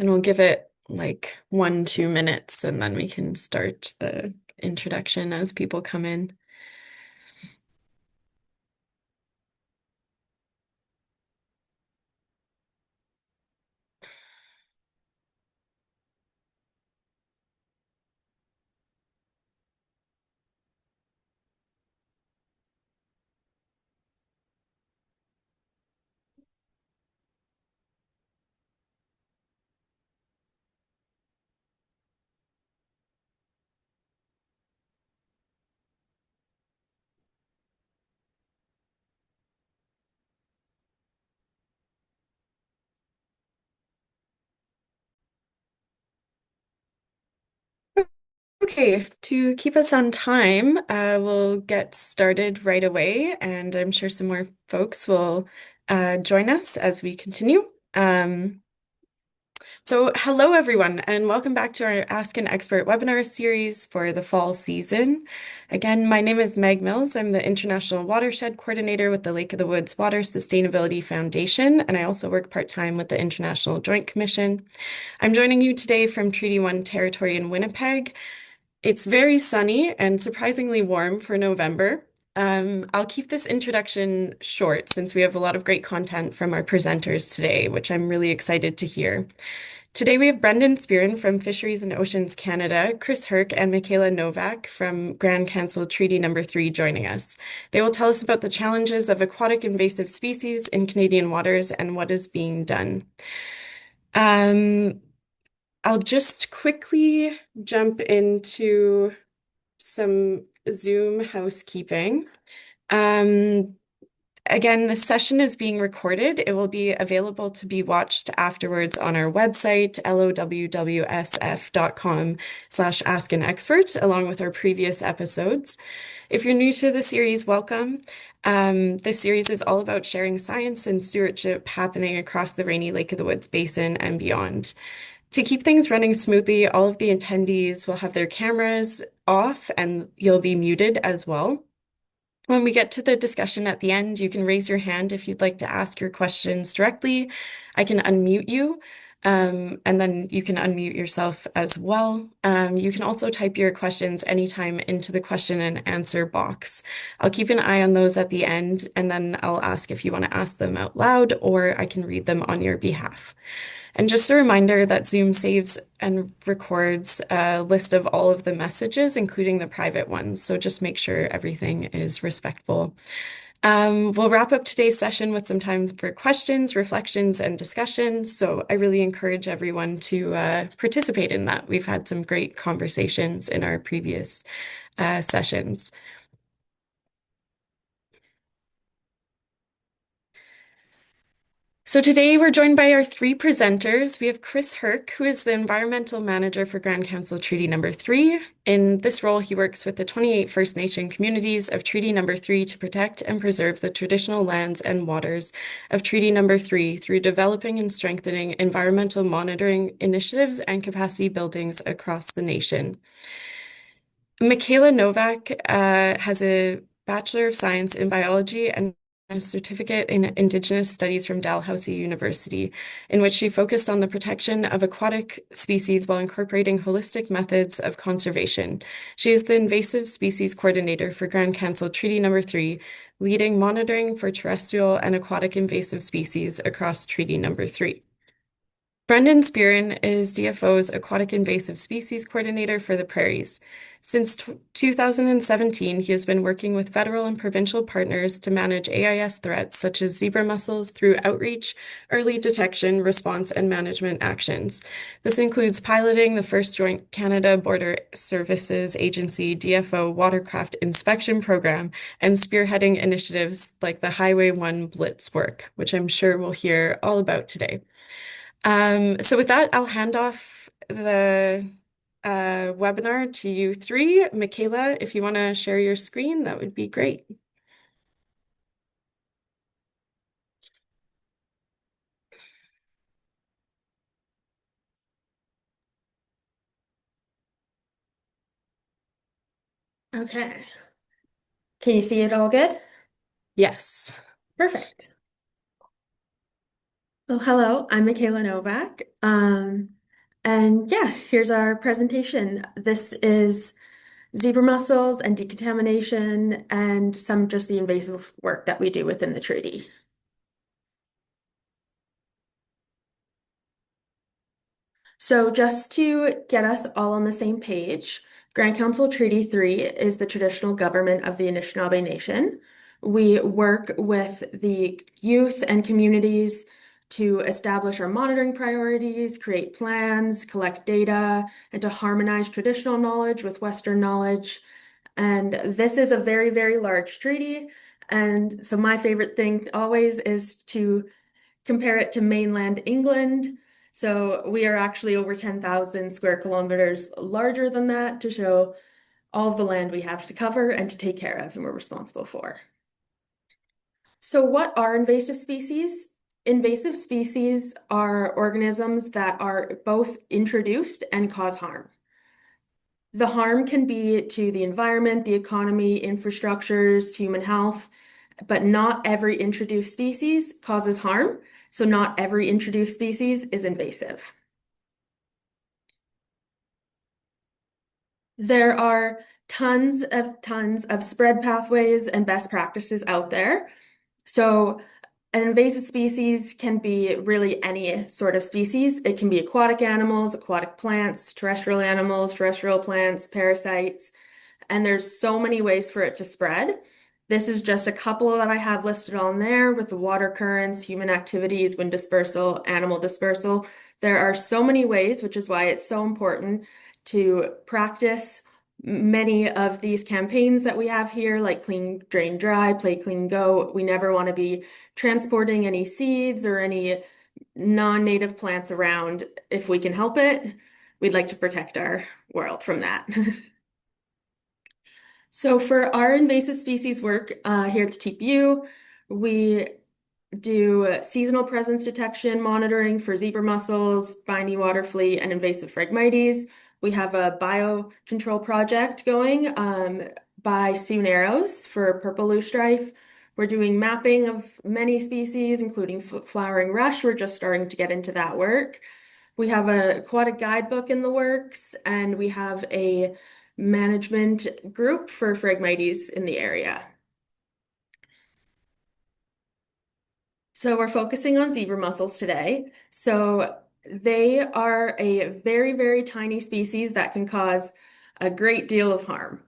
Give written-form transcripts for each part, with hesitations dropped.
And we'll give it like 1, 2 minutes and then we can start the introduction as people come in. Okay, to keep us on time, we'll get started right away, and I'm sure some more folks will join us as we continue. So, hello everyone, and welcome back to our Ask an Expert webinar series for the fall season. Again, my name is Meg Mills. I'm the International Watershed Coordinator with the Lake of the Woods Water Sustainability Foundation, and I also work part-time with the International Joint Commission. I'm joining you today from Treaty 1 territory in Winnipeg. It's very sunny and surprisingly warm for November. I'll keep this introduction short since we have a lot of great content from our presenters today, which I'm really excited to hear. Today we have Brendan Spearin from Fisheries and Oceans Canada, Chris Herc, and Mikeala Novak from Grand Council Treaty Number 3 joining us. They will tell us about the challenges of aquatic invasive species in Canadian waters and what is being done. I'll just quickly jump into some Zoom housekeeping. Um, Again, this session is being recorded. It will be available to be watched afterwards on our website, lowwsf.com/askanexpert, along with our previous episodes. If you're new to the series, welcome. This series is all about sharing science and stewardship happening across the Rainy Lake of the Woods Basin and beyond. To keep things running smoothly, all of the attendees will have their cameras off and you'll be muted as well. When we get to the discussion at the end, you can raise your hand if you'd like to ask your questions directly. I can unmute you, and then you can unmute yourself as well. You can also type your questions anytime into the question and answer box. I'll keep an eye on those at the end, and then I'll ask if you want to ask them out loud, or I can read them on your behalf. And just a reminder that Zoom saves and records a list of all of the messages, including the private ones. So just make sure everything is respectful. We'll wrap up today's session with some time for questions, reflections, and discussions. So I really encourage everyone to participate in that. We've had some great conversations in our previous sessions. So today we're joined by our three presenters. We have Chris Herc, who is the Environmental Manager for Grand Council Treaty Number 3. In this role, he works with the 28 First Nation communities of Treaty Number 3 to protect and preserve the traditional lands and waters of Treaty Number 3 through developing and strengthening environmental monitoring initiatives and capacity buildings across the nation. Mikeala Novak has a Bachelor of Science in Biology and a certificate in Indigenous Studies from Dalhousie University, in which she focused on the protection of aquatic species while incorporating holistic methods of conservation. She is the Invasive Species Coordinator for Grand Council Treaty Number 3, leading monitoring for terrestrial and aquatic invasive species across Treaty Number 3. Brendan Spearin is DFO's Aquatic Invasive Species Coordinator for the Prairies. Since 2017, he has been working with federal and provincial partners to manage AIS threats such as zebra mussels through outreach, early detection, response, and management actions. This includes piloting the first Joint Canada Border Services Agency DFO watercraft inspection program and spearheading initiatives like the Highway 1 blitz work, which I'm sure we'll hear all about today. So with that, I'll hand off the webinar to you three. Mikeala, if you want to share your screen, that would be great. Okay. Can you see it all good? Yes. Perfect. Well, hello, I'm Mikeala Novak. And yeah, here's our presentation. This is zebra mussels and decontamination and some just the invasive work that we do within the treaty. So just to get us all on the same page, Grand Council Treaty 3 is the traditional government of the Anishinaabe Nation. We work with the youth and communities to establish our monitoring priorities, create plans, collect data, and to harmonize traditional knowledge with Western knowledge. And this is a very, very large treaty. And so my favorite thing always is to compare it to mainland England. So we are actually over 10,000 square kilometers larger than that to show all of the land we have to cover and to take care of and we're responsible for. So what are invasive species? Invasive species are organisms that are both introduced and cause harm. The harm can be to the environment, the economy, infrastructures, human health, but not every introduced species causes harm. So not every introduced species is invasive. There are tons of spread pathways and best practices out there. So an invasive species can be really any sort of species. It can be aquatic animals, aquatic plants, terrestrial plants, parasites. And there's so many ways for it to spread. This is just a couple that I have listed on there with the water currents, human activities, wind dispersal, animal dispersal. There are so many ways, which is why it's so important to practice many of these campaigns that we have here, like clean, drain, dry, play, clean, go. We never want to be transporting any seeds or any non-native plants around if we can help it. We'd like to protect our world from that. So for our invasive species work here at the TPU, we do seasonal presence detection monitoring for zebra mussels, spiny water flea, and invasive Phragmites. We have a biocontrol project going by Sue Narrows for purple loosestrife. We're doing mapping of many species, including flowering rush. We're just starting to get into that work. We have an aquatic guidebook in the works, and we have a management group for Phragmites in the area. So we're focusing on zebra mussels today. So they are a very, very tiny species that can cause a great deal of harm.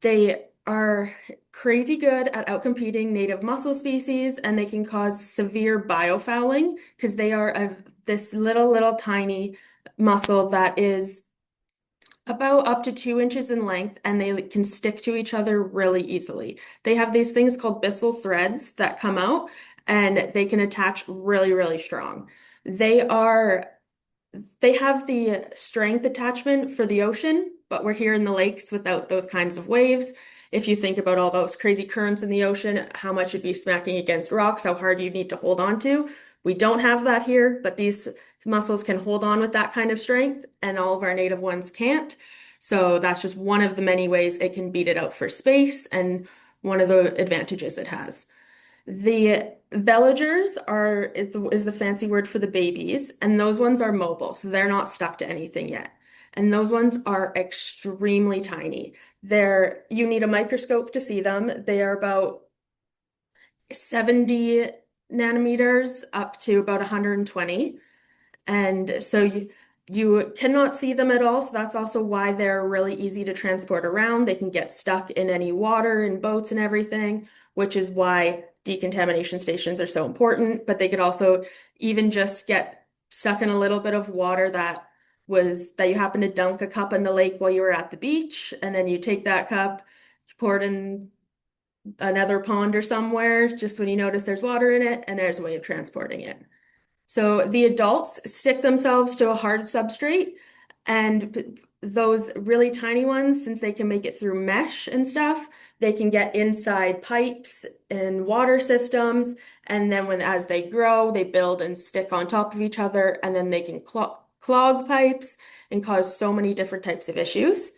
They are crazy good at outcompeting native mussel species, and they can cause severe biofouling because they are this little tiny mussel that is about up to 2 inches in length, and they can stick to each other really easily. They have these things called byssal threads that come out, and they can attach really, really strong. They are they have the strength attachment for the ocean, but we're here in the lakes without those kinds of waves. If you think about all those crazy currents in the ocean, how much you'd be smacking against rocks, how hard you need to hold on to. We don't have that here, but these mussels can hold on with that kind of strength, and all of our native ones can't. So that's just one of the many ways it can beat it out for space, and one of the advantages it has. The veligers is the fancy word for the babies, and those ones are mobile, so they're not stuck to anything yet. And those ones are extremely tiny. You need a microscope to see them. They are about 70 nanometers up to about 120. And so you cannot see them at all. So that's also why they're really easy to transport around. They can get stuck in any water and boats and everything, which is why decontamination stations are so important. But they could also even just get stuck in a little bit of water that you happen to dunk a cup in the lake while you were at the beach, and then you take that cup, pour it in another pond or somewhere just when you notice there's water in it, and there's a way of transporting it. So the adults stick themselves to a hard substrate, and those really tiny ones, since they can make it through mesh and stuff, they can get inside pipes and water systems. And then as they grow, they build and stick on top of each other, and then they can clog pipes and cause so many different types of issues.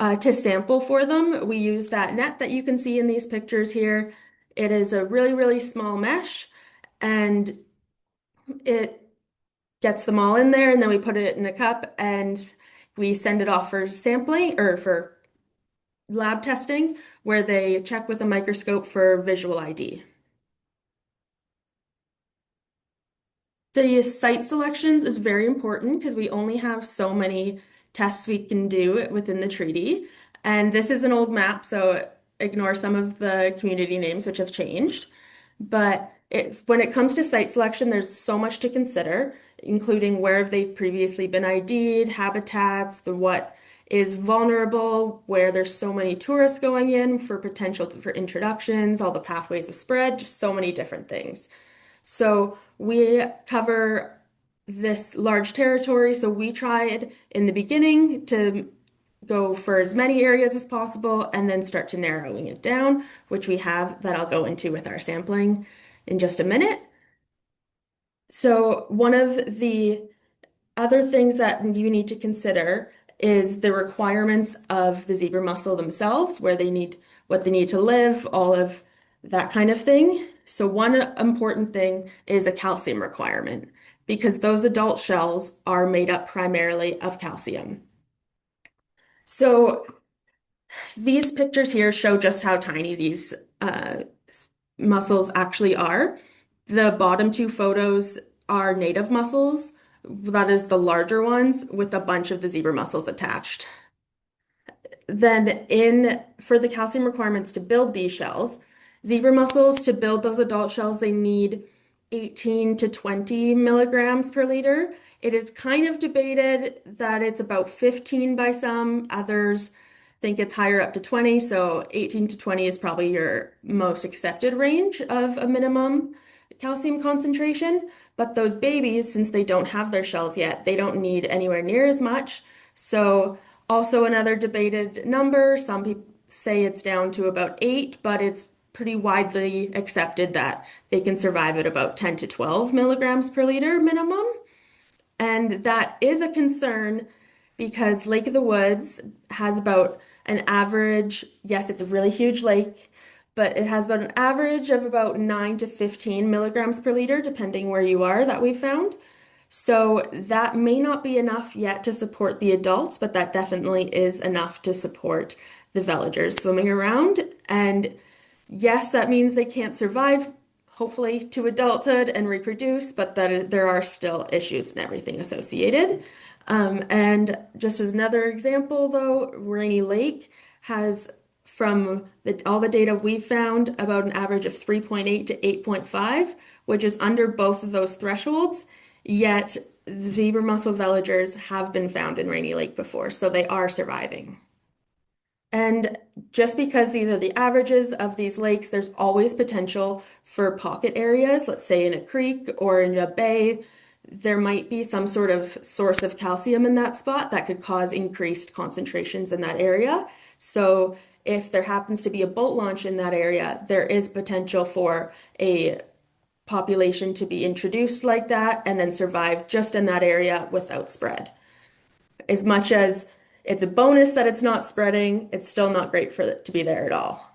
To sample for them, we use that net that you can see in these pictures here. It is a really, really small mesh, and It gets them all in there, and then we put it in a cup and we send it off for sampling or for lab testing, where they check with a microscope for visual ID. The site selections is very important because we only have so many tests we can do within the treaty. And this is an old map, so ignore some of the community names which have changed. But when it comes to site selection, there's so much to consider, including where have they previously been ID'd, habitats, the what is vulnerable, where there's so many tourists going in for potential for introductions, all the pathways of spread, just so many different things. So we cover this large territory. So we tried in the beginning to go for as many areas as possible and then start to narrowing it down, which we have that I'll go into with our sampling in just a minute. So one of the other things that you need to consider is the requirements of the zebra mussel themselves, where they need what they need to live, all of that kind of thing. So one important thing is a calcium requirement because those adult shells are made up primarily of calcium. So these pictures here show just how tiny these mussels actually are. The bottom two photos are native mussels. That is the larger ones with a bunch of the zebra mussels attached. Then in for the calcium requirements to build these shells, zebra mussels to build those adult shells, they need 18 to 20 milligrams per liter. It is kind of debated that it's about 15 by some. Others think it's higher up to 20. So 18 to 20 is probably your most accepted range of a minimum calcium concentration. But those babies, since they don't have their shells yet, they don't need anywhere near as much. So also another debated number. Some people say it's down to about 8, but it's pretty widely accepted that they can survive at about 10 to 12 milligrams per liter minimum. And that is a concern because Lake of the Woods has about an average, yes, it's a really huge lake, but it has about an average of about 9 to 15 milligrams per liter, depending where you are, that we've found. So that may not be enough yet to support the adults, but that definitely is enough to support the villagers swimming around. And yes, that means they can't survive, hopefully, to adulthood and reproduce, but that there are still issues and everything associated. And just as another example, though, Rainy Lake has, from all the data we've found, about an average of 3.8 to 8.5, which is under both of those thresholds. Yet zebra mussel villagers have been found in Rainy Lake before, so they are surviving. And just because these are the averages of these lakes, there's always potential for pocket areas, let's say in a creek or in a bay. There might be some sort of source of calcium in that spot that could cause increased concentrations in that area. So if there happens to be a boat launch in that area, there is potential for a population to be introduced like that and then survive just in that area without spread. As much as it's a bonus that it's not spreading, it's still not great for it to be there at all.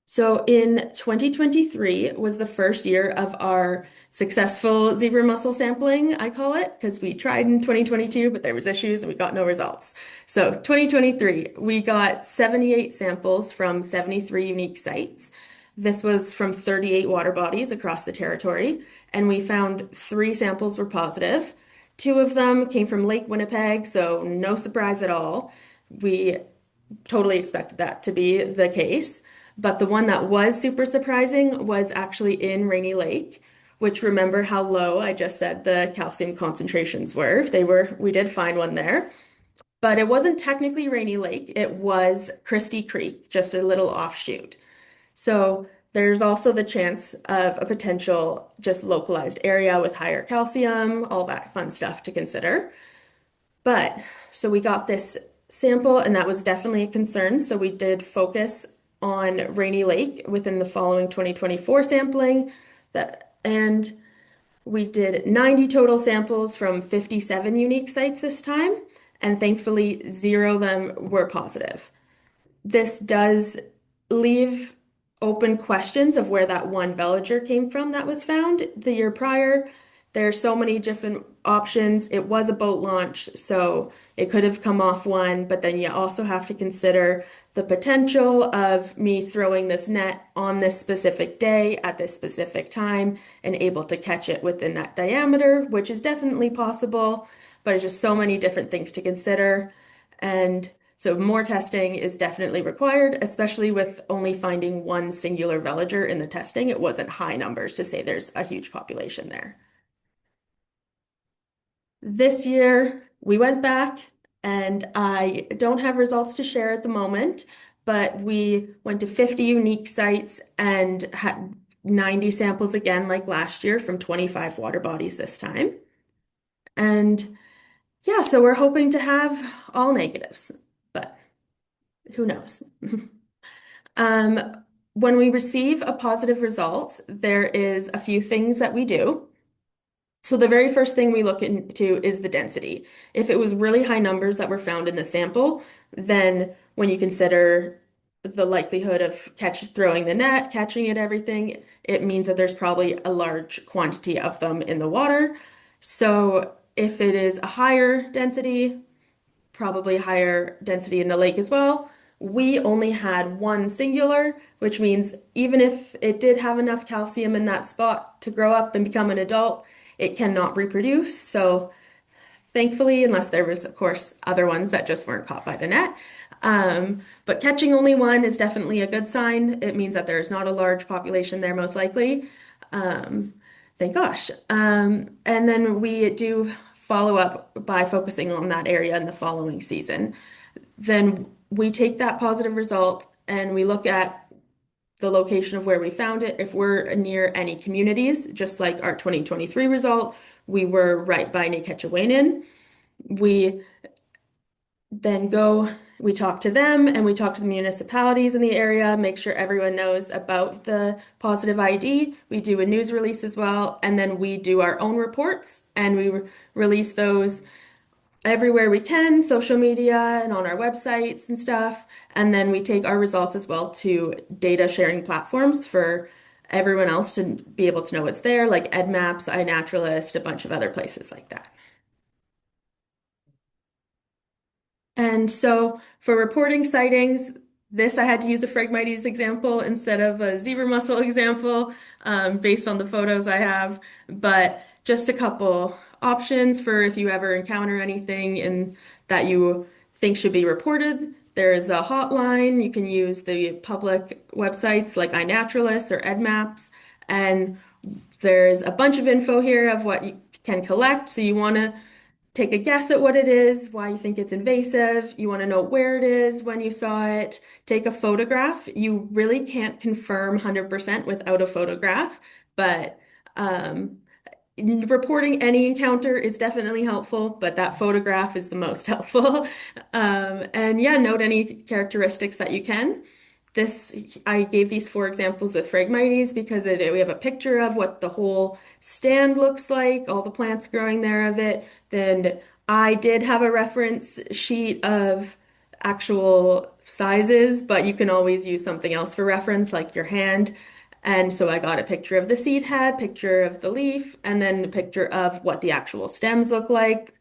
So in 2023 was the first year of our successful zebra mussel sampling, I call it, because we tried in 2022, but there was issues and we got no results. So 2023, we got 78 samples from 73 unique sites. This was from 38 water bodies across the territory, and we found 3 samples were positive. 2 of them came from Lake Winnipeg, so no surprise at all. We totally expected that to be the case. But the one that was super surprising was actually in Rainy Lake, which remember how low I just said the calcium concentrations were. We did find one there. But it wasn't technically Rainy Lake, it was Christie Creek, just a little offshoot. So there's also the chance of a potential just localized area with higher calcium, all that fun stuff to consider. But so we got this sample, and that was definitely a concern. So we did focus on Rainy Lake within the following 2024 sampling. And we did 90 total samples from 57 unique sites this time, and thankfully 0 of them were positive. This does leave open questions of where that one villager came from that was found the year prior. There are so many different options. It was a boat launch, so it could have come off one, but then you also have to consider the potential of me throwing this net on this specific day at this specific time and able to catch it within that diameter, which is definitely possible, but it's just so many different things to consider. And so more testing is definitely required, especially with only finding one singular villager in the testing. It wasn't high numbers to say there's a huge population there. This year, we went back, and I don't have results to share at the moment, but we went to 50 unique sites and had 90 samples again, like last year, from 25 water bodies this time. And yeah, so we're hoping to have all negatives, but who knows? Um, when we receive a positive result, there is a few things that we do. So the very first thing we look into is the density. If it was really high numbers that were found in the sample, then when you consider the likelihood of throwing the net, catching it, everything, it means that there's probably a large quantity of them in the water. So if it is a higher density, probably higher density in the lake as well. We only had one singular, which means even if it did have enough calcium in that spot to grow up and become an adult, it cannot reproduce. So thankfully, unless there was, of course, other ones that just weren't caught by the net. But catching only one is definitely a good sign. It means that there's not a large population there, most likely. Um, thank gosh. And then we do follow up by focusing on that area in the following season. Then we take that positive result and we look at the location of where we found it. If we're near any communities, just like our 2023 result, we were right by Neketchewanin. We then we talk to them and we talk to the municipalities in the area, make sure everyone knows about the positive ID. We do a news release as well, and then we do our own reports and we release those everywhere we can, social media and on our websites and stuff. And then we take our results as well to data sharing platforms for everyone else to be able to know what's there, like EdMaps, iNaturalist, a bunch of other places like that. And so for reporting sightings, this I had to use a Phragmites example instead of a zebra mussel example, based on the photos I have. But just a couple options for if you ever encounter anything that you think should be reported. There is a hotline. You can use the public websites like iNaturalist or EdMaps. And there's a bunch of info here of what you can collect. So you want to take a guess at what it is, why you think it's invasive. You want to know where it is when you saw it. Take a photograph. You really can't confirm 100% without a photograph, but um, reporting any encounter is definitely helpful, but that photograph is the most helpful. And yeah, note any characteristics that you can. I gave these four examples with Phragmites because we have a picture of what the whole stand looks like, all the plants growing there of it. Then I did have a reference sheet of actual sizes, but you can always use something else for reference, like your hand. And so I got a picture of the seed head, picture of the leaf, and then a picture of what the actual stems look like.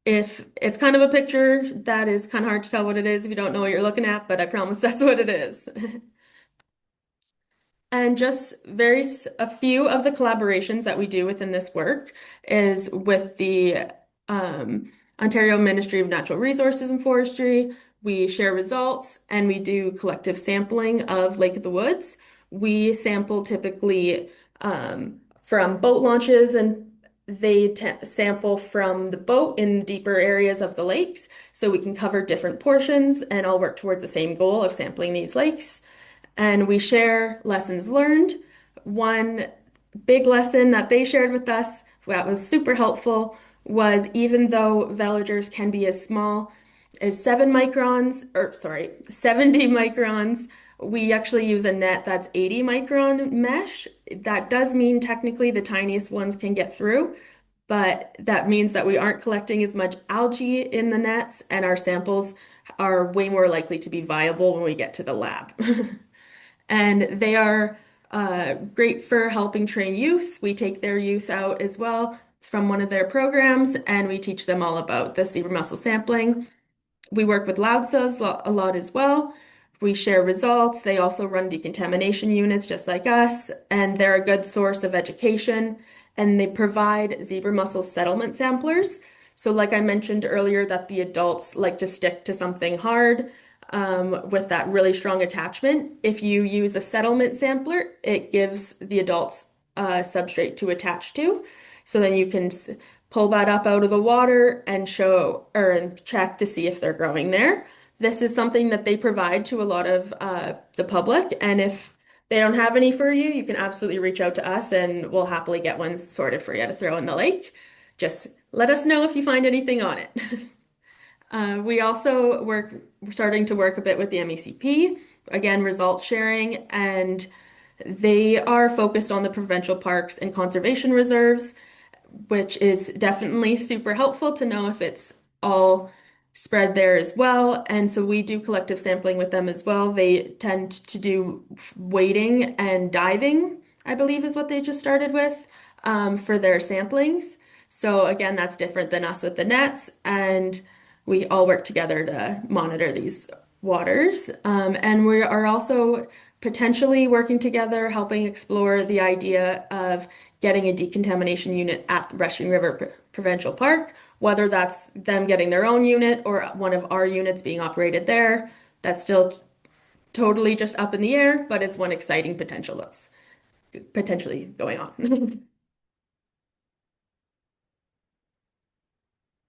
If it's kind of a picture that is kind of hard to tell what it is if you don't know what you're looking at, but I promise that's what it is. And just a few of the collaborations that we do within this work is with the Ontario Ministry of Natural Resources and Forestry. We share results and we do collective sampling of Lake of the Woods. We sample typically from boat launches, and they sample from the boat in deeper areas of the lakes so we can cover different portions and all work towards the same goal of sampling these lakes. And we share lessons learned. One big lesson that they shared with us that was super helpful was even though villagers can be as small as 7 microns, or sorry, 70 microns, we actually use a net that's 80 micron mesh. That does mean technically the tiniest ones can get through, but that means that we aren't collecting as much algae in the nets, and our samples are way more likely to be viable when we get to the lab. And they are great for helping train youth. We take their youth out as well from one of their programs, and we teach them all about the zebra mussel sampling. We work with LOUDSAs a lot as well. We share results. They also run decontamination units just like us, and they're a good source of education. And they provide zebra mussel settlement samplers. So, like I mentioned earlier, that the adults like to stick to something hard with that really strong attachment. If you use a settlement sampler, it gives the adults a substrate to attach to. So then you can pull that up out of the water and show or check to see if they're growing there. This is something that they provide to a lot of the public. And if they don't have any for you, you can absolutely reach out to us and we'll happily get one sorted for you to throw in the lake. Just let us know if you find anything on it. We also we're starting to work a bit with the MECP, again, results sharing, and they are focused on the provincial parks and conservation reserves, which is definitely super helpful to know if it's all spread there as well. And so we do collective sampling with them as well. They tend to do wading and diving, I believe is what they just started with for their samplings. So again, that's different than us with the nets. And we all work together to monitor these waters. And we are also potentially working together, helping explore the idea of getting a decontamination unit at the Rushing River Provincial Park, whether that's them getting their own unit or one of our units being operated there. That's still totally just up in the air, but it's one exciting potential that's potentially going on.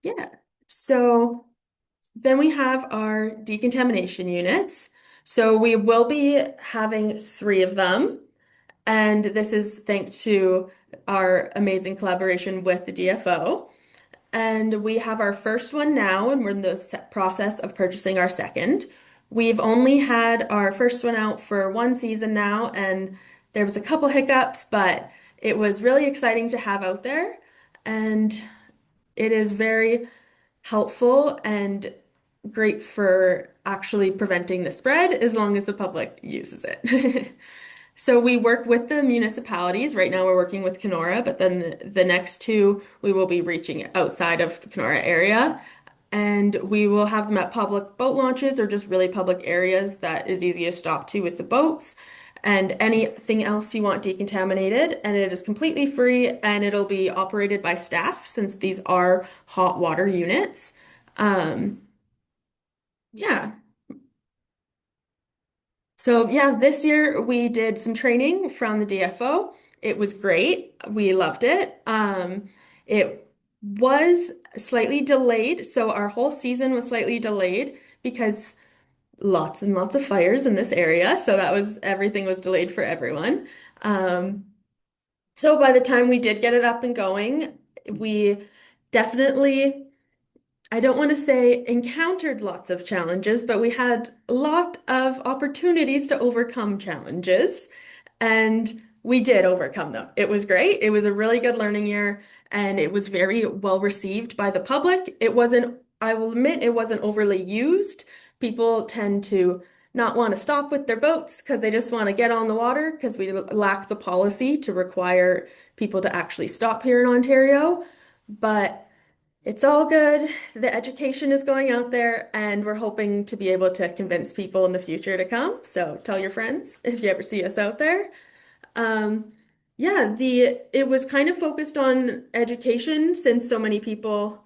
Yeah. So then we have our decontamination units. So we will be having three of them. And this is thanks to our amazing collaboration with the DFO. And we have our first one now, and we're in the process of purchasing our second. We've only had our first one out for one season now, and there was a couple hiccups, but it was really exciting to have out there. And it is very helpful and great for actually preventing the spread as long as the public uses it. So we work with the municipalities. Right now we're working with Kenora, but then the next two we will be reaching outside of the Kenora area. And we will have them at public boat launches or just really public areas that is easy to stop to with the boats. And anything else you want decontaminated, and it is completely free and it'll be operated by staff since these are hot water units. Um, yeah. So yeah, this year we did some training from the DFO. It was great. We loved it. It was slightly delayed, so our whole season was slightly delayed because lots and lots of fires in this area. So that was everything was delayed for everyone. Um, so by the time we did get it up and going, we definitely I don't want to say encountered lots of challenges, but we had a lot of opportunities to overcome challenges, and we did overcome them. It was great. It was a really good learning year, and it was very well received by the public. It wasn't, I will admit, it wasn't overly used. People tend to not want to stop with their boats because they just want to get on the water because we lack the policy to require people to actually stop here in Ontario. But it's all good. The education is going out there, and we're hoping to be able to convince people in the future to come. So tell your friends if you ever see us out there. Um, yeah, the it was kind of focused on education since so many people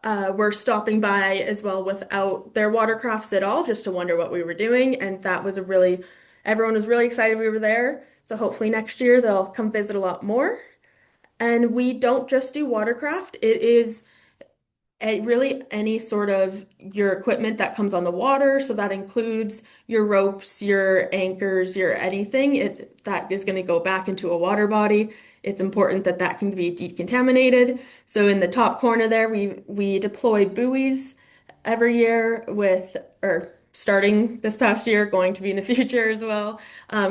were stopping by as well without their watercrafts at all, just to wonder what we were doing. And that was a really, everyone was really excited we were there. So hopefully next year they'll come visit a lot more. And we don't just do watercraft. It is really any sort of your equipment that comes on the water. So that includes your ropes, your anchors, your anything that is going to go back into a water body. It's important that that can be decontaminated. So in the top corner there, we deploy buoys every year with, or starting this past year, going to be in the future as well,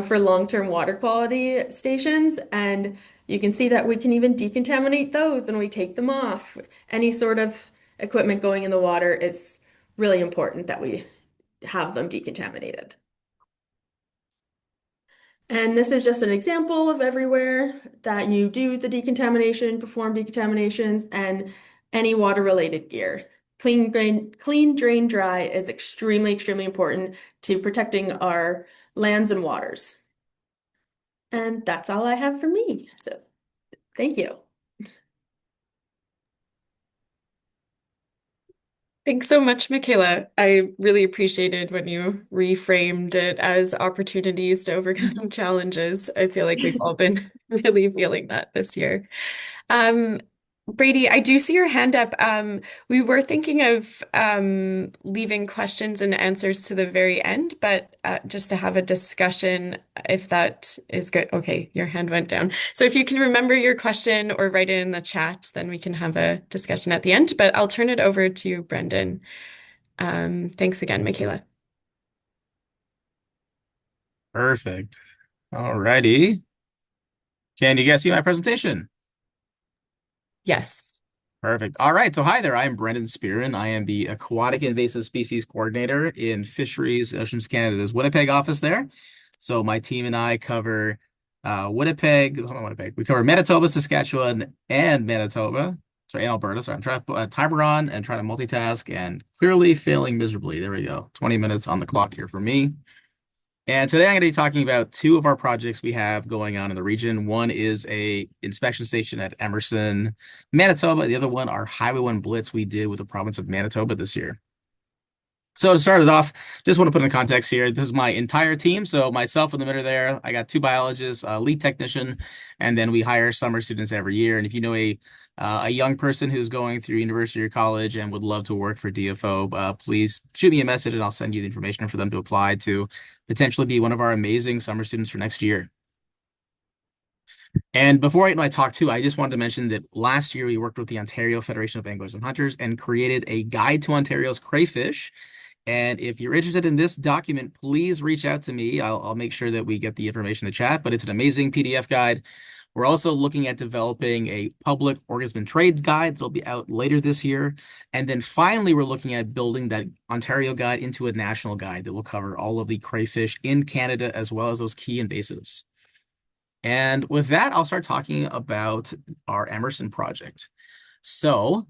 for long-term water quality stations. And you can see that we can even decontaminate those when we take them off. Any sort of equipment going in the water, it's really important that we have them decontaminated. And this is just an example of everywhere that you do the decontamination, perform decontaminations, and any water-related gear. Clean, drain, dry is extremely, extremely important to protecting our lands and waters. And that's all I have for me. So thank you. Thanks so much, Mikeala. I really appreciated when you reframed it as opportunities to overcome challenges. I feel like we've all been really feeling that this year. Um, Brady, I do see your hand up. We were thinking of leaving questions and answers to the very end, but just to have a discussion, if that is good. Okay, your hand went down. So if you can remember your question or write it in the chat, then we can have a discussion at the end. But I'll turn it over to Brendan. Thanks again, Mikeala. Perfect. All righty. Can you guys see my presentation? Yes. Perfect. All right. So hi there. I'm Brendan Spearin. I am the Aquatic Invasive Species Coordinator in Fisheries and Oceans Canada's Winnipeg office there. So my team and I cover Winnipeg, hold on, Winnipeg. We cover Manitoba, Saskatchewan, and Manitoba. Sorry, and Alberta. Sorry, I'm trying to put a timer on and trying to multitask and clearly failing miserably. There we go. 20 minutes on the clock here for me. And today I'm going to be talking about two of our projects we have going on in the region. One is a inspection station at Emerson, Manitoba. The other one, our Highway 1 Blitz we did with the province of Manitoba this year. So to start it off, just want to put in context here. This is my entire team. So myself in the middle there, I got two biologists, a lead technician, and then we hire summer students every year. And if you know a young person who's going through university or college and would love to work for DFO, please shoot me a message and I'll send you the information for them to apply to potentially be one of our amazing summer students for next year. And before I talk too, I just wanted to mention that last year we worked with the Ontario Federation of Anglers and Hunters and created a guide to Ontario's crayfish. And if you're interested in this document, please reach out to me. I'll make sure that we get the information in the chat, but it's an amazing PDF guide. We're also looking at developing a public organism trade guide that'll be out later this year. And then finally, we're looking at building that Ontario guide into a national guide that will cover all of the crayfish in Canada, as well as those key invasives. And with that, I'll start talking about our Emerson project. So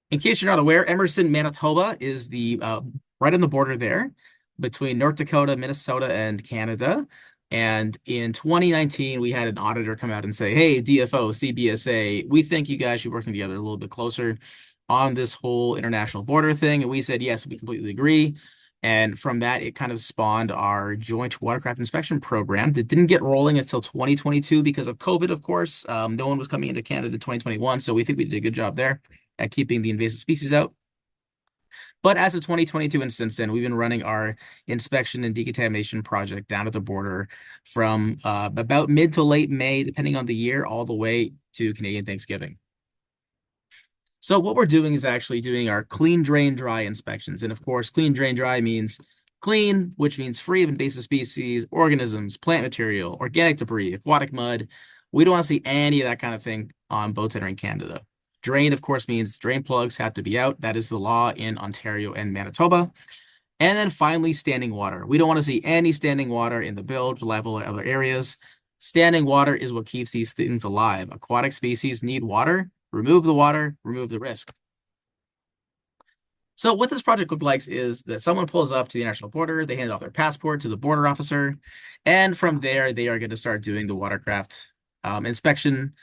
in case you're not aware, Emerson, Manitoba is the right on the border there between North Dakota, Minnesota, and Canada. And in 2019, we had an auditor come out and say, hey, DFO, CBSA, we think you guys should be working together a little bit closer on this whole international border thing. And we said, yes, we completely agree. And from that, it kind of spawned our joint watercraft inspection program that didn't get rolling until 2022 because of COVID, of course. No one was coming into Canada in 2021. So we think we did a good job there at keeping the invasive species out. But as of 2022 and since then, we've been running our inspection and decontamination project down at the border from about mid to late May, depending on the year, all the way to Canadian Thanksgiving. So what we're doing is actually doing our clean, drain, dry inspections. And of course, clean, drain, dry means clean, which means free of invasive species, organisms, plant material, organic debris, aquatic mud. We don't want to see any of that kind of thing on boats entering Canada. Drain, of course, means drain plugs have to be out. That is the law in Ontario and Manitoba. And then finally, standing water. We don't want to see any standing water in the bilge, level, or other areas. Standing water is what keeps these things alive. Aquatic species need water. Remove the water, remove the risk. So what this project looks like is that someone pulls up to the international border, they hand off their passport to the border officer, and from there, they are going to start doing the watercraft inspection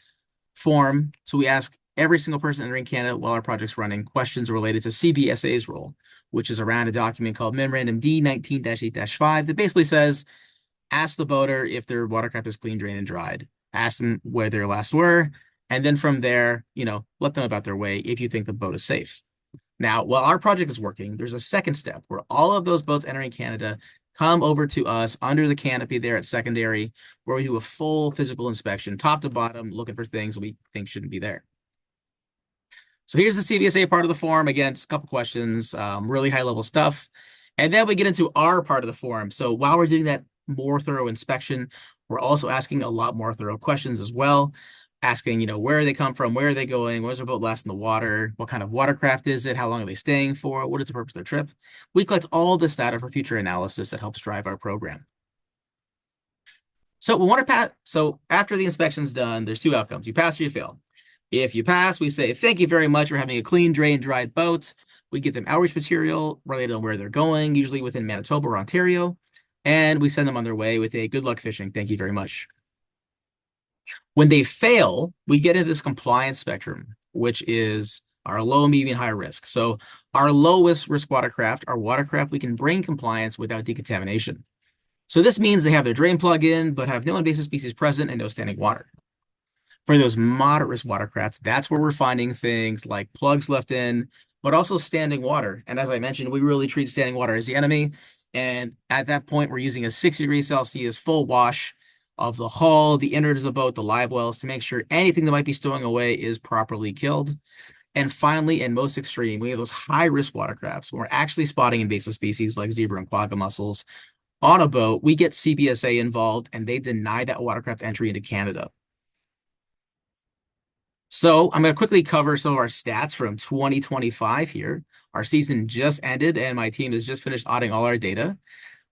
form. So we ask every single person entering Canada while our project's running questions related to CBSA's role, which is around a document called Memorandum D19-8-5 that basically says, ask the boater if their watercraft is clean, drained, and dried. Ask them where their last were. And then from there, let them about their way if you think the boat is safe. Now, while our project is working, there's a second step where all of those boats entering Canada come over to us under the canopy there at secondary, where we do a full physical inspection, top to bottom, looking for things we think shouldn't be there. So here's the CBSA part of the form. Again, just a couple questions, really high-level stuff. And then we get into our part of the form. So while we're doing that more thorough inspection, we're also asking a lot more thorough questions as well. Asking, where they come from, where are they going, where's their boat last in the water, what kind of watercraft is it, how long are they staying for, what is the purpose of their trip. We collect all this data for future analysis that helps drive our program. So we want to pass. So after the inspection's done, there's two outcomes. You pass or you fail. If you pass, we say, thank you very much for having a clean, drain, dried boat. We get them outreach material related on where they're going, usually within Manitoba or Ontario. And we send them on their way with a good luck fishing. Thank you very much. When they fail, we get into this compliance spectrum, which is our low, medium, high risk. So our lowest risk watercraft are watercraft we can bring compliance without decontamination. So this means they have their drain plug in, but have no invasive species present and no standing water. For those moderate risk watercrafts, that's where we're finding things like plugs left in, but also standing water. And as I mentioned, we really treat standing water as the enemy. And at that point, we're using a 60 degrees Celsius full wash of the hull, the innards of the boat, the live wells to make sure anything that might be stowing away is properly killed. And finally, and most extreme, we have those high risk watercrafts when we're actually spotting invasive species like zebra and quagga mussels on a boat. We get CBSA involved and they deny that watercraft entry into Canada. So I'm going to quickly cover some of our stats from 2025 here. Our season just ended and my team has just finished auditing all our data.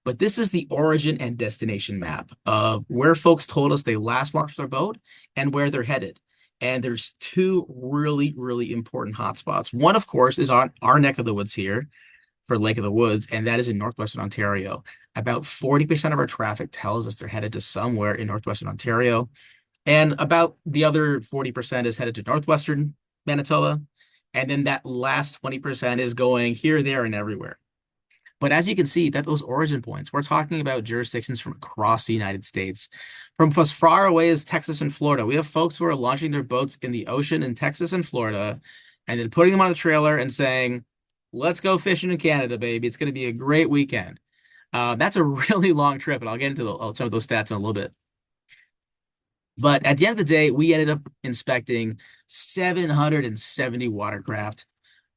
But this is the origin and destination map of where folks told us they last launched their boat and where they're headed. And there's two really, really important hotspots. One, of course, is on our neck of the woods here for Lake of the Woods, and that is in northwestern Ontario. About 40% of our traffic tells us they're headed to somewhere in northwestern Ontario. And about the other 40% is headed to northwestern Manitoba. And then that last 20% is going here, there, and everywhere. But as you can see, that those origin points, we're talking about jurisdictions from across the United States. From as far away as Texas and Florida, we have folks who are launching their boats in the ocean in Texas and Florida, and then putting them on the trailer and saying, let's go fishing in Canada, baby. It's going to be a great weekend. That's a really long trip, and I'll get into some of those stats in a little bit. But at the end of the day, we ended up inspecting 770 watercraft.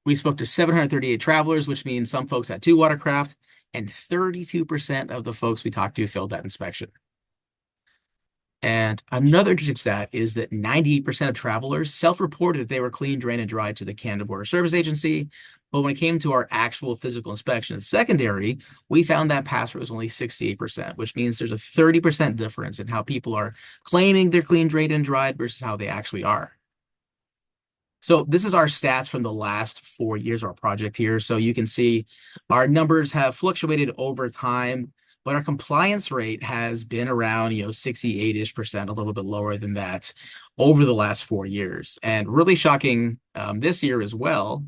We spoke to 738 travelers, which means some folks had two watercraft, and 32% of the folks we talked to failed that inspection. And another interesting stat is that 98% of travelers self-reported that they were clean, drained, and dried to the Canada Border Service Agency. But when it came to our actual physical inspection and secondary, we found that pass rate was only 68%, which means there's a 30% difference in how people are claiming they're clean, drained, and dried versus how they actually are. So this is our stats from the last 4 years of our project here. So you can see our numbers have fluctuated over time, but our compliance rate has been around, 68-ish%, a little bit lower than that over the last 4 years. And really shocking this year as well,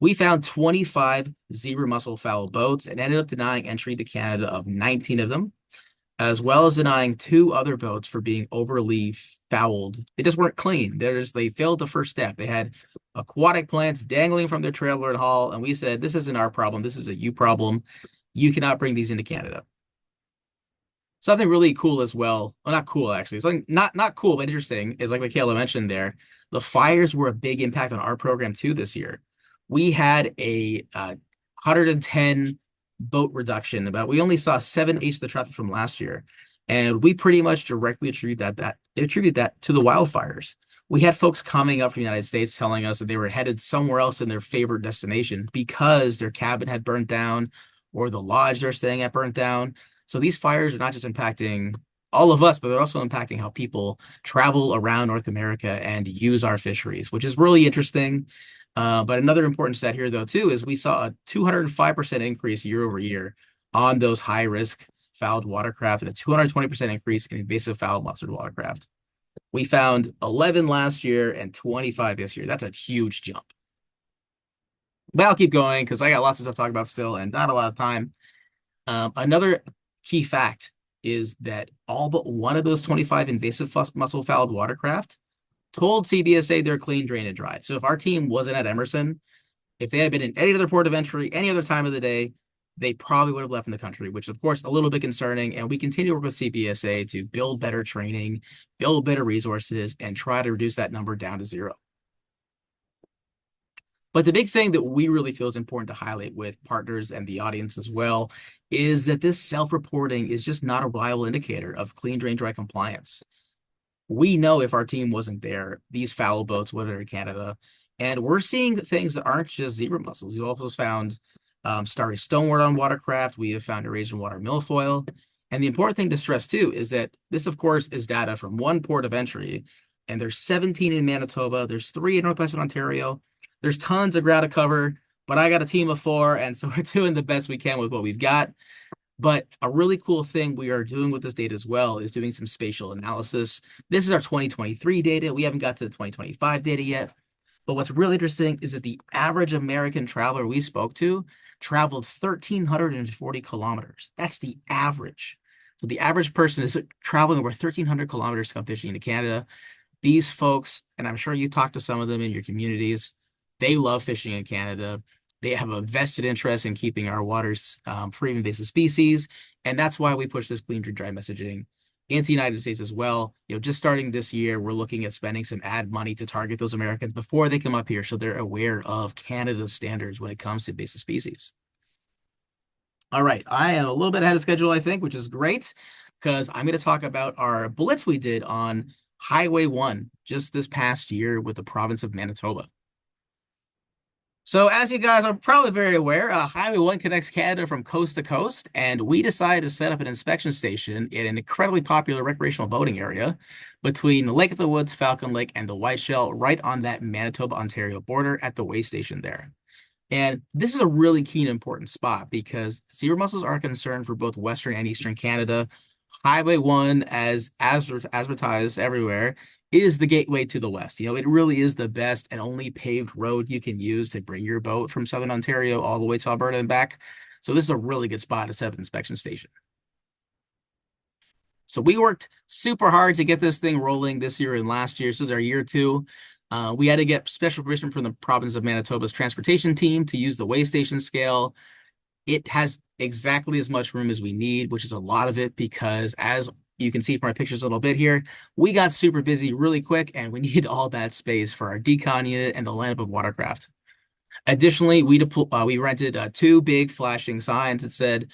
we found 25 zebra mussel fowl boats and ended up denying entry to Canada of 19 of them, as well as denying 2 other boats for being overly fouled. They just weren't clean. They failed the first step. They had aquatic plants dangling from their trailer and hull, and we said, this isn't our problem. This is a you problem. You cannot bring these into Canada. Something really cool as well. Well, not cool, actually. Something not cool, but interesting is, like Mikeala mentioned there, the fires were a big impact on our program too this year. We had a 110 boat reduction. We only saw 7/8 of the traffic from last year. And we pretty much directly attribute that to the wildfires. We had folks coming up from the United States telling us that they were headed somewhere else in their favorite destination because their cabin had burnt down or the lodge they're staying at burnt down. So these fires are not just impacting all of us, but they're also impacting how people travel around North America and use our fisheries, which is really interesting. But another important stat here, though, too, is we saw a 205% increase year over year on those high-risk fouled watercraft and a 220% increase in invasive fouled mustard watercraft. We found 11 last year and 25 this year. That's a huge jump. But I'll keep going because I got lots of stuff to talk about still and not a lot of time. Another key fact is that all but one of those 25 invasive mussel fouled watercraft told CBSA they're clean, drained, and dried. So if our team wasn't at Emerson, if they had been in any other port of entry, any other time of the day, they probably would have left in the country, which is, of course, a little bit concerning. And we continue to work with CBSA to build better training, build better resources, and try to reduce that number down to 0. But the big thing that we really feel is important to highlight with partners and the audience as well is that this self-reporting is just not a reliable indicator of clean, drain, dry compliance. We know if our team wasn't there, these foul boats would have in Canada. And we're seeing things that aren't just zebra mussels. We've also found starry stonewort on watercraft. We have found Eurasian water milfoil. And the important thing to stress too is that this, of course, is data from one port of entry, and there's 17 in Manitoba, there's 3 in Northwestern Ontario, there's tons of ground to cover, but I got a team of 4, and so we're doing the best we can with what we've got. But a really cool thing we are doing with this data as well is doing some spatial analysis. This is our 2023 data. We haven't got to the 2025 data yet. But what's really interesting is that the average American traveler we spoke to traveled 1,340 kilometers. That's the average. So the average person is traveling over 1,300 kilometers to come fishing into Canada. These folks, and I'm sure you talked to some of them in your communities, they love fishing in Canada. They have a vested interest in keeping our waters free of invasive species. And that's why we push this clean, dry messaging into the United States as well. Just starting this year, we're looking at spending some ad money to target those Americans before they come up here so they're aware of Canada's standards when it comes to invasive species. All right, I am a little bit ahead of schedule, I think, which is great because I'm going to talk about our blitz we did on Highway 1 just this past year with the province of Manitoba. So as you guys are probably very aware, Highway 1 connects Canada from coast to coast, and we decided to set up an inspection station in an incredibly popular recreational boating area between Lake of the Woods, Falcon Lake, and the Whiteshell, right on that Manitoba-Ontario border at the way station there. And this is a really key and important spot because zebra mussels are a concern for both Western and Eastern Canada. Highway 1, as advertised everywhere, is the gateway to the West. It really is the best and only paved road you can use to bring your boat from Southern Ontario all the way to Alberta and back. So this is a really good spot to set up an inspection station. So we worked super hard to get this thing rolling this year and last year. This is our year 2. We had to get special permission from the province of Manitoba's transportation team to use the way station scale. It has exactly as much room as we need, which is a lot of it because as you can see from our pictures a little bit here, we got super busy really quick and we need all that space for our decon unit and the lineup of watercraft. Additionally, we rented 2 big flashing signs that said,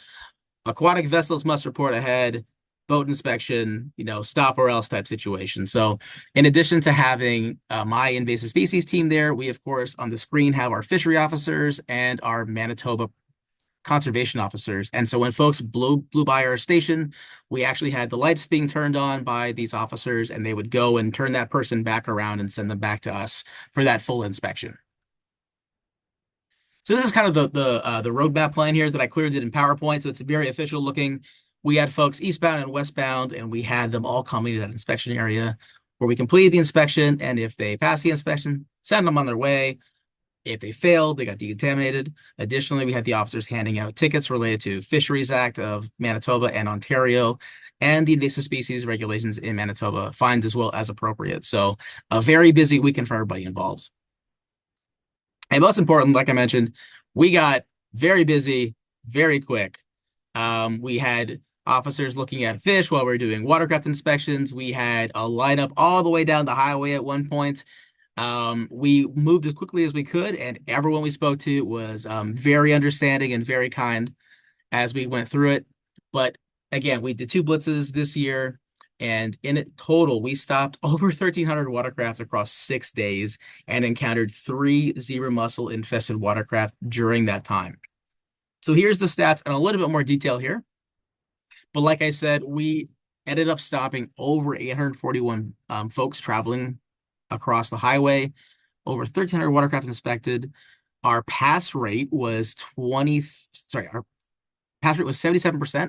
aquatic vessels must report ahead, boat inspection, stop or else type situation. So in addition to having my invasive species team there, we, of course, on the screen have our fishery officers and our Manitoba conservation officers. And so when folks blew by our station, we actually had the lights being turned on by these officers, and they would go and turn that person back around and send them back to us for that full inspection. So this is kind of the roadmap plan here that I clearly did in PowerPoint. So it's very official looking. We had folks eastbound and westbound, and we had them all coming to that inspection area where we completed the inspection. And if they passed the inspection, send them on their way. If they failed, they got decontaminated. Additionally, we had the officers handing out tickets related to Fisheries Act of Manitoba and Ontario and the invasive species regulations in Manitoba, fines as well as appropriate. So a very busy weekend for everybody involved. And most important, like I mentioned, we got very busy very quick. We had officers looking at fish while we were doing watercraft inspections. We had a lineup all the way down the highway at one point. We moved as quickly as we could, and everyone we spoke to was very understanding and very kind as we went through it. But again, we did 2 blitzes this year, and in it total, we stopped over 1,300 watercraft across 6 days and encountered 3 zebra mussel infested watercraft during that time. So here's the stats in a little bit more detail here. But like I said, we ended up stopping over 841 folks traveling across the highway, over 1,300 watercraft inspected. Our pass rate was 77%,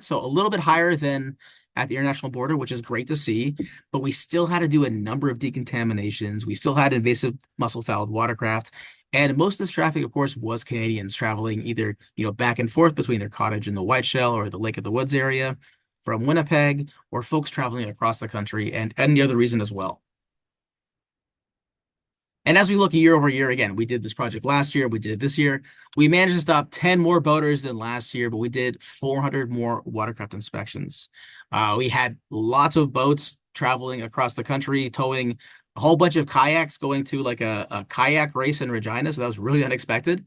so a little bit higher than at the international border, which is great to see, but we still had to do a number of decontaminations. We still had invasive mussel-fouled watercraft, and most of this traffic, of course, was Canadians traveling either, back and forth between their cottage in the Whiteshell or the Lake of the Woods area from Winnipeg, or folks traveling across the country and any other reason as well. And as we look year over year, again, we did this project last year, we did it this year. We managed to stop 10 more boaters than last year, but we did 400 more watercraft inspections. We had lots of boats traveling across the country, towing a whole bunch of kayaks, going to like a kayak race in Regina. So that was really unexpected.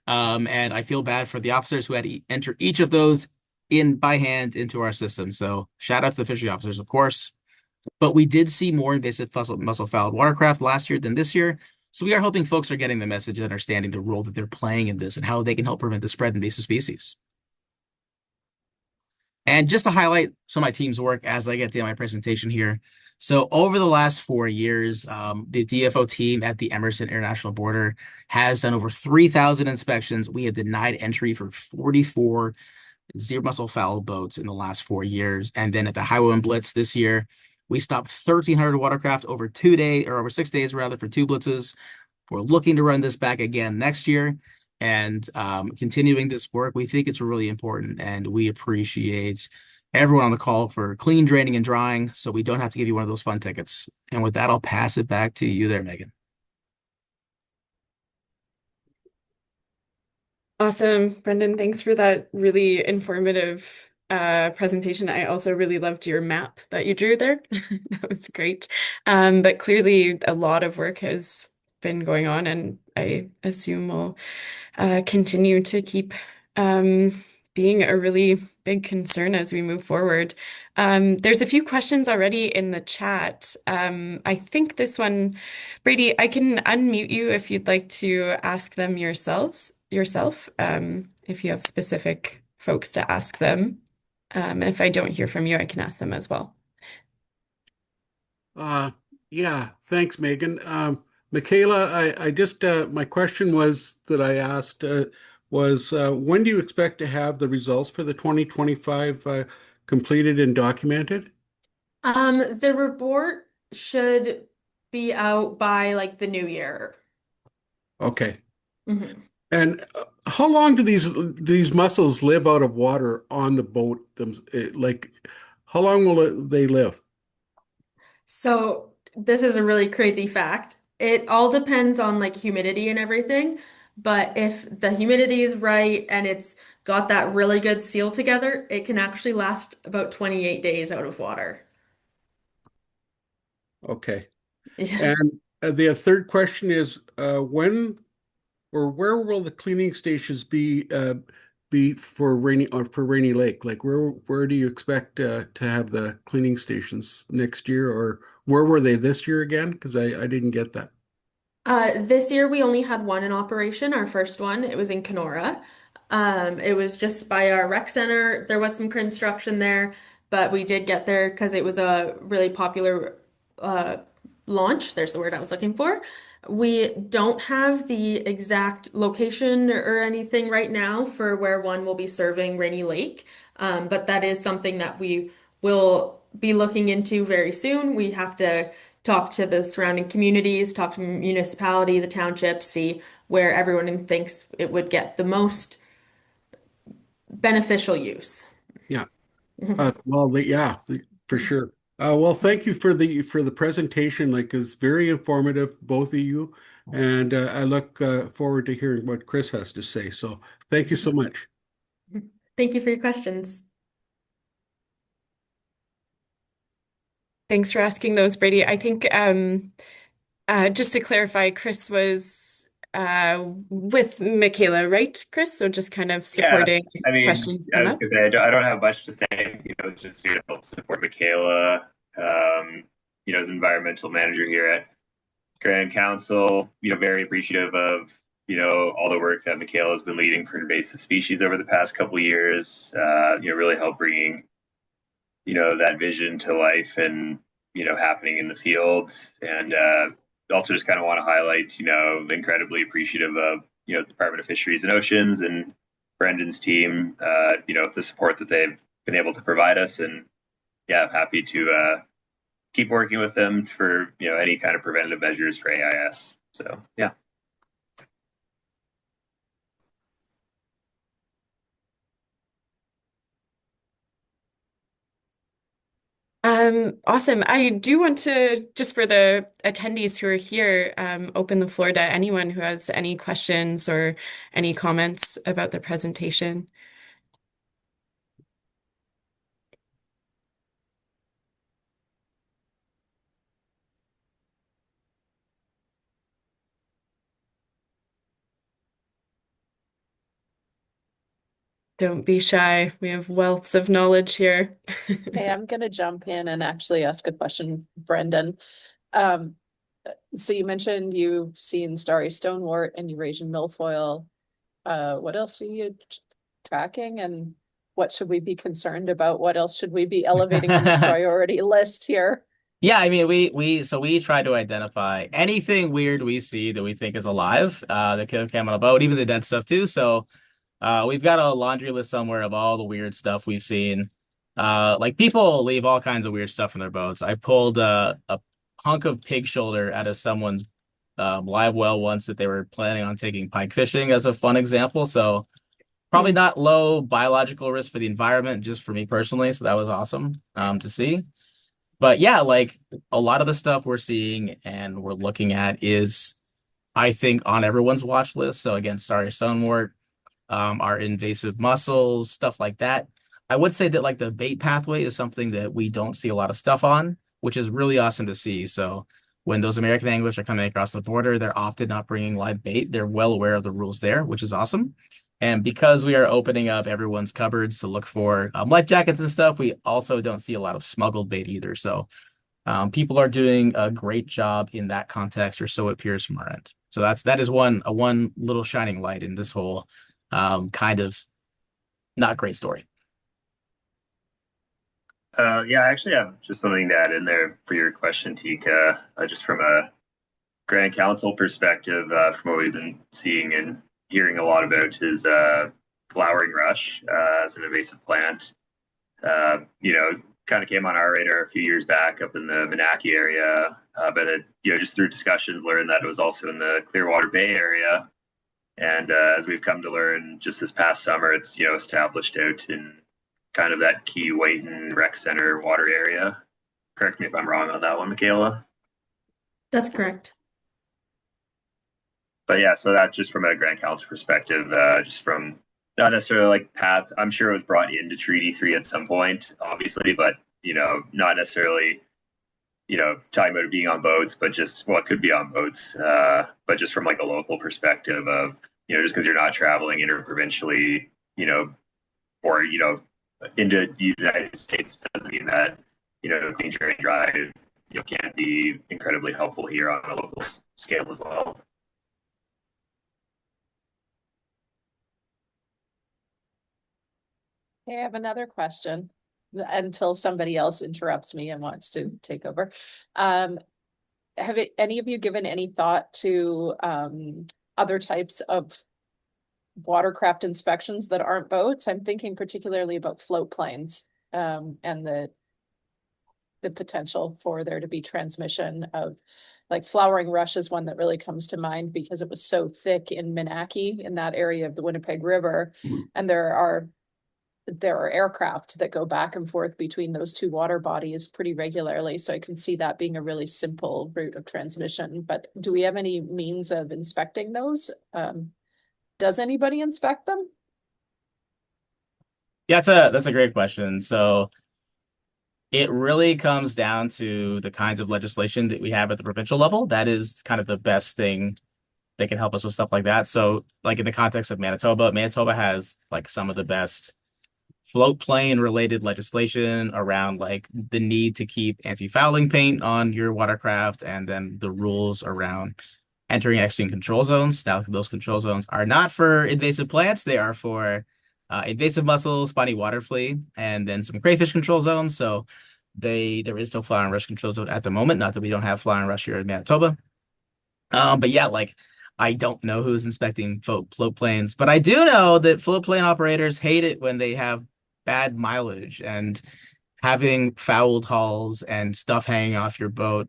And I feel bad for the officers who had to enter each of those in by hand into our system. So shout out to the fishery officers, of course. But we did see more invasive mussel-fouled watercraft last year than this year. So we are hoping folks are getting the message and understanding the role that they're playing in this and how they can help prevent the spread of invasive species. And just to highlight some of my team's work as I get to my presentation here. So over the last 4 years, the DFO team at the Emerson International Border has done over 3,000 inspections. We have denied entry for 44 zero muscle fowl boats in the last 4 years. And then at the Highway Blitz this year, we stopped 1,300 watercraft over 2 days, or over 6 days rather, for two blitzes. We're looking to run this back again next year and continuing this work. We think it's really important, and we appreciate everyone on the call for clean draining and drying, so we don't have to give you one of those fun tickets. And with that, I'll pass it back to you there, Megan. Awesome, Brendan. Thanks for that really informative presentation. I also really loved your map that you drew there. That was great. But clearly, a lot of work has been going on, and I assume will continue to keep um, being a really big concern as we move forward. There's a few questions already in the chat. I think this one, Brady, I can unmute you if you'd like to ask them yourself, if you have specific folks to ask them. And if I don't hear from you, I can ask them as well. Uh, yeah, thanks, Megan. Mikeala, I just my question was that I asked was when do you expect to have the results for the 2025 completed and documented? The report should be out by like the new year. Okay. Mhm. And how long do these mussels live out of water on the boat? Like, how long will they live? So this is a really crazy fact. It all depends on like humidity and everything. But if the humidity is right and it's got that really good seal together, it can actually last about 28 days out of water. Okay. Yeah. And the third question is when or where will the cleaning stations be for Rainy Lake? Like where do you expect to have the cleaning stations next year, or where were they this year again? Because I didn't get that. This year we only had one in operation, our first one. It was in Kenora. It was just by our rec center. There was some construction there, but we did get there because it was a really popular uh, launch. There's the word I was looking for. We don't have the exact location or anything right now for where one will be serving Rainy Lake, but that is something that we will be looking into very soon. We have to talk to the surrounding communities, talk to municipality, the township, see where everyone thinks it would get the most beneficial use. Yeah. Well, for sure. Well, thank you for the presentation. Like, it's very informative, both of you, and I look forward to hearing what Chris has to say. So, thank you so much. Thank you for your questions. Thanks for asking those, Brady. I think just to clarify, Chris was with Mikeala, right, Chris? So just kind of Yeah, supporting I mean, questions I come was up. gonna say I don't have much to say. It's just help support Mikeala. As environmental manager here at Grand Council. Very appreciative of all the work that Mikeala has been leading for invasive species over the past couple of years. Really help bringing that vision to life and happening in the fields. And also just kind of want to highlight incredibly appreciative of the Department of Fisheries and Oceans and Brendan's team, the support that they've been able to provide us. And yeah, I'm happy to keep working with them for any kind of preventative measures for AIS. So yeah. Awesome. I do want to, just for the attendees who are here, open the floor to anyone who has any questions or any comments about the presentation. Don't be shy. We have wealths of knowledge here. Hey, I'm going to jump in and actually ask a question, Brendan. Um, so you mentioned you've seen starry stonewort and Eurasian milfoil. What else are you tracking? And what should we be concerned about? What else should we be elevating on the priority list here? Yeah, I mean, we try to identify anything weird we see that we think is alive, that could come on a boat, even the dead stuff too. So, we've got a laundry list somewhere of all the weird stuff we've seen. Like people leave all kinds of weird stuff in their boats. I pulled a hunk of pig shoulder out of someone's live well once that they were planning on taking pike fishing as a fun example. So probably Hmm. not low biological risk for the environment, just for me personally. So that was awesome to see. But yeah, like a lot of the stuff we're seeing and we're looking at is, I think, on everyone's watch list. So again, starry stonewort, our invasive mussels, stuff like that. I would say that like the bait pathway is something that we don't see a lot of stuff on, which is really awesome to see. So when those American anglers are coming across the border, they're often not bringing live bait. They're well aware of the rules there, which is awesome. And because we are opening up everyone's cupboards to look for life jackets and stuff, we also don't see a lot of smuggled bait either. So people are doing a great job in that context, or so it appears from our end. So that is one little shining light in this whole kind of not great story. Yeah, I actually have just something to add in there for your question, Tika, just from a Grand Council perspective, from what we've been seeing and hearing a lot about is flowering rush as an invasive plant. Kind of came on our radar a few years back up in the Manaaki area, but just through discussions, learned that it was also in the Clearwater Bay area. And as we've come to learn just this past summer, it's established out in kind of that Key Waiton Rec Center water area. Correct me if I'm wrong on that one, Mikeala. That's correct. But yeah, so that just from a Grand Council perspective, just from not necessarily like path. I'm sure it was brought into Treaty 3 at some point, obviously, but not necessarily talking about it being on boats, but just it could be on boats, but just from like a local perspective of just because you're not traveling interprovincially, or into the United States doesn't mean that clean train drive can't be incredibly helpful here on a local scale as well. Okay, I have another question until somebody else interrupts me and wants to take over. Have any of you given any thought to other types of watercraft inspections that aren't boats? I'm thinking particularly about float planes, and the potential for there to be transmission of, like, flowering rush is one that really comes to mind because it was so thick in Manaaki, in that area of the Winnipeg River, and there are aircraft that go back and forth between those two water bodies pretty regularly. So I can see that being a really simple route of transmission. But do we have any means of inspecting those? Does anybody inspect them? Yeah, that's a great question. So it really comes down to the kinds of legislation that we have at the provincial level. That is kind of the best thing that can help us with stuff like that. So, like in the context of Manitoba, Manitoba has like some of the best float plane related legislation around like the need to keep anti-fouling paint on your watercraft, and then the rules around entering and exiting control zones. Now, those control zones are not for invasive plants; they are for invasive mussels, spiny water flea, and then some crayfish control zones. So there is no fly and rush control zone at the moment. Not that we don't have fly and rush here in Manitoba. But yeah, like I don't know who's inspecting float planes, but I do know that float plane operators hate it when they have bad mileage, and having fouled hulls and stuff hanging off your boat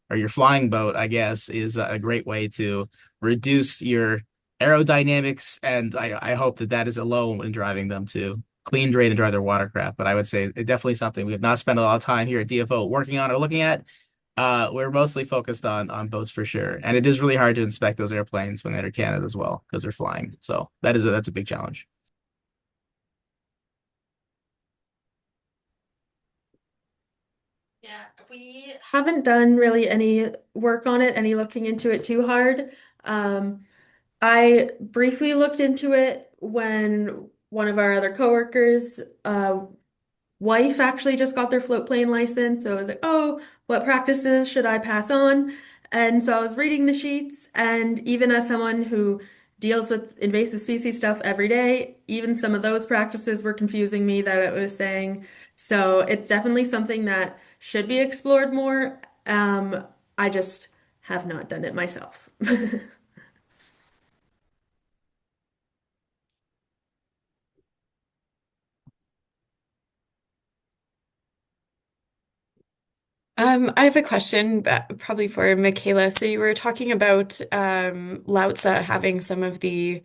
or your flying boat, I guess, is a great way to reduce your aerodynamics. And I hope that that is alone when driving them to clean, drain, and dry their watercraft. But I would say it definitely something we have not spent a lot of time here at DFO working on or looking at. We're mostly focused on boats for sure, and it is really hard to inspect those airplanes when they enter Canada as well because they're flying. So that's a big challenge. Yeah, we haven't done really any work on it, any looking into it too hard. Um, I briefly looked into it when one of our other coworkers, wife actually just got their float plane license. So I was like, oh, what practices should I pass on? And so I was reading the sheets, and even as someone who deals with invasive species stuff every day. Even some of those practices were confusing me that it was saying. So it's definitely something that should be explored more. I just have not done it myself. I have a question, probably for Mikeala. So you were talking about Lautza having some of the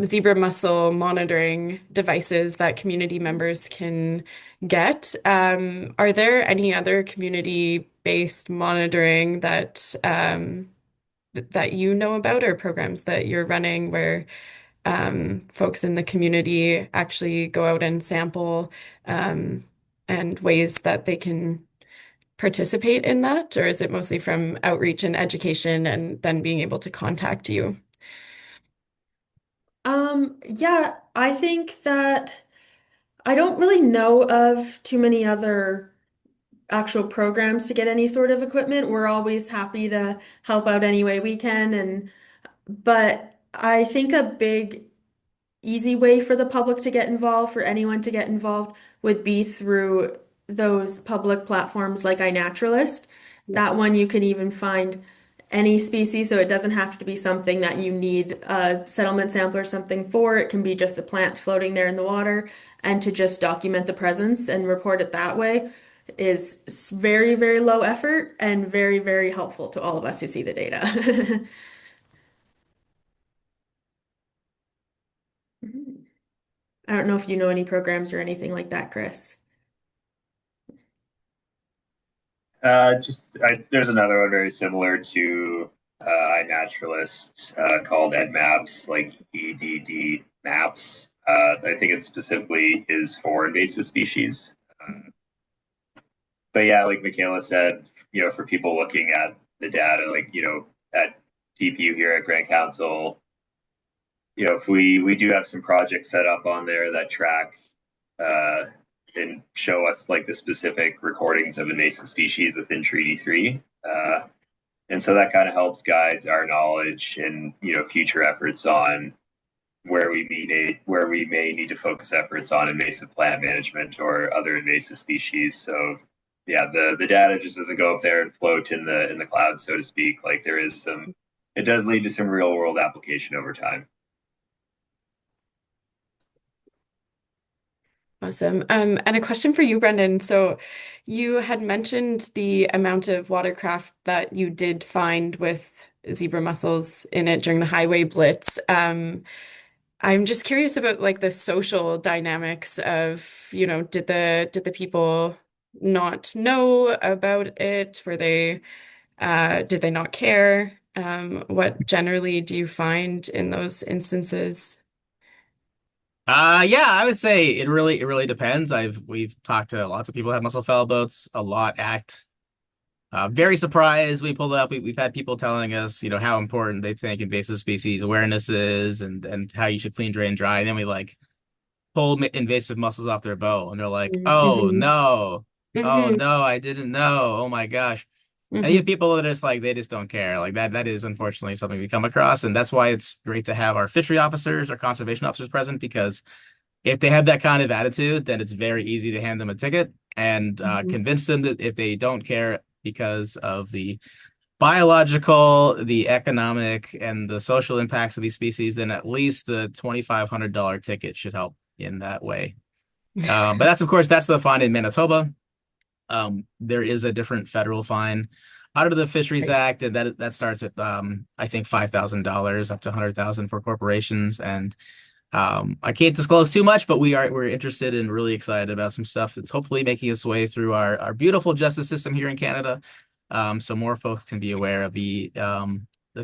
zebra mussel monitoring devices that community members can get. Are there any other community-based monitoring that you know about, or programs that you're running where folks in the community actually go out and sample, um, and ways that they can participate in that? Or is it mostly from outreach and education and then being able to contact you? Yeah, I think that I don't really know of too many other actual programs to get any sort of equipment. We're always happy to help out any way we can, and but I think a big easy way for the public to get involved, for anyone to get involved, would be through those public platforms like iNaturalist. Yeah. That one you can even find any species, so it doesn't have to be something that you need a settlement sample or something for. It can be just the plant floating there in the water, and to just document the presence and report it that way is very, very low effort and very, very helpful to all of us who see the data. I don't know if you know any programs or anything like that, Chris. There's another one very similar to iNaturalist called EdMaps, like EDD Maps. I think it specifically is for invasive species. But yeah, like Mikeala said, for people looking at the data, like, at TPU here at Grand Council, if we do have some projects set up on there that track uh, and show us like the specific recordings of invasive species within Treaty 3. And so that kind of helps guides our knowledge and future efforts on where we may need to focus efforts on invasive plant management or other invasive species. So yeah, the data just doesn't go up there and float in the cloud, so to speak. Like it does lead to some real world application over time. Awesome. And a question for you, Brendan. So you had mentioned the amount of watercraft that you did find with zebra mussels in it during the highway blitz. I'm just curious about like the social dynamics of, did the people not know about it? Did they not care? What generally do you find in those instances? Yeah, I would say it really depends. We've talked to lots of people who have mussel fallow boats. A lot act very surprised. We pulled up. We've had people telling us, how important they think invasive species awareness is, and how you should clean, drain, dry. And then we like pull invasive mussels off their boat, and they're like, "Oh Mm-hmm. no, oh Hmm. no, I didn't know. Oh my gosh." And you have Hmm. people that are just like they just don't care. Like that is unfortunately something we come across, and that's why it's great to have our fishery officers or conservation officers present, because if they have that kind of attitude, then it's very easy to hand them a ticket and convince them that if they don't care because of the biological, the economic, and the social impacts of these species, then at least the $2,500 ticket should help in that way. But that's the fine in Manitoba. There is a different federal fine out of the Fisheries Right. Act, and that starts at I think $5,000 up to 100,000 for corporations. And I can't disclose too much, but we're interested and really excited about some stuff that's hopefully making its way through our beautiful justice system here in Canada. So more folks can be aware of the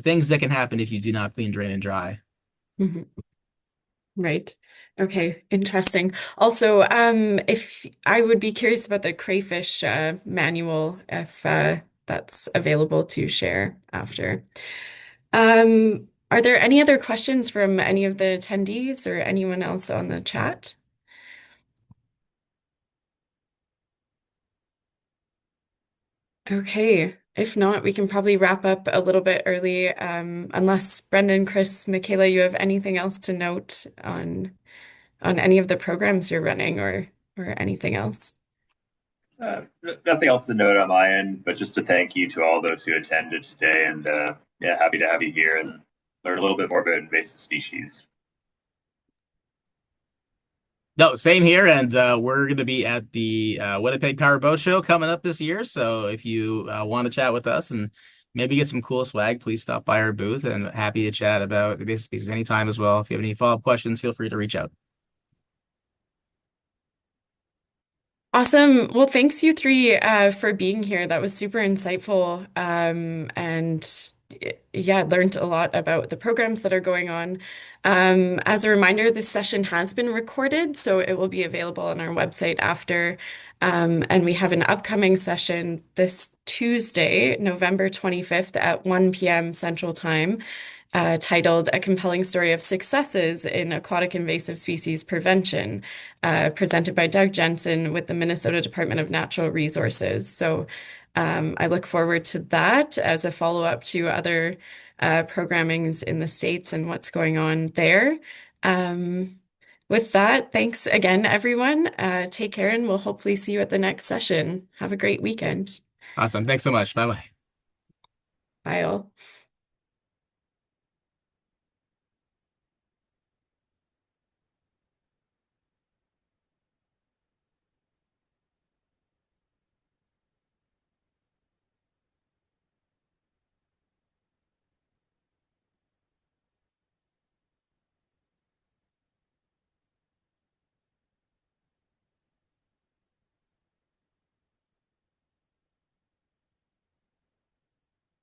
things that can happen if you do not clean, drain, and dry. Mhm. Right. Okay. Interesting. Also, if I would be curious about the crayfish manual, if that's available to share after. Are there any other questions from any of the attendees or anyone else on the chat? Okay. If not, we can probably wrap up a little bit early, unless Brendan, Chris, Mikeala, you have anything else to note on any of the programs you're running or anything else. Nothing else to note on my end, but just to thank you to all those who attended today, and yeah, happy to have you here and learn a little bit more about invasive species. No, same here, and we're going to be at the Winnipeg Power Boat Show coming up this year. So if you want to chat with us and maybe get some cool swag, please stop by our booth, and happy to chat about invasive species anytime as well. If you have any follow-up questions, feel free to reach out. Awesome. Well, thanks you three for being here. That was super insightful. And yeah, learned a lot about the programs that are going on. As a reminder, this session has been recorded, so it will be available on our website after. And we have an upcoming session this Tuesday, November 25th at 1 p.m. Central Time, titled A Compelling Story of Successes in Aquatic Invasive Species Prevention, presented by Doug Jensen with the Minnesota Department of Natural Resources. So I look forward to that as a follow-up to other programmings in the States and what's going on there. With that, thanks again, everyone. Take care, and we'll hopefully see you at the next session. Have a great weekend. Awesome. Thanks so much. Bye-bye. Bye all.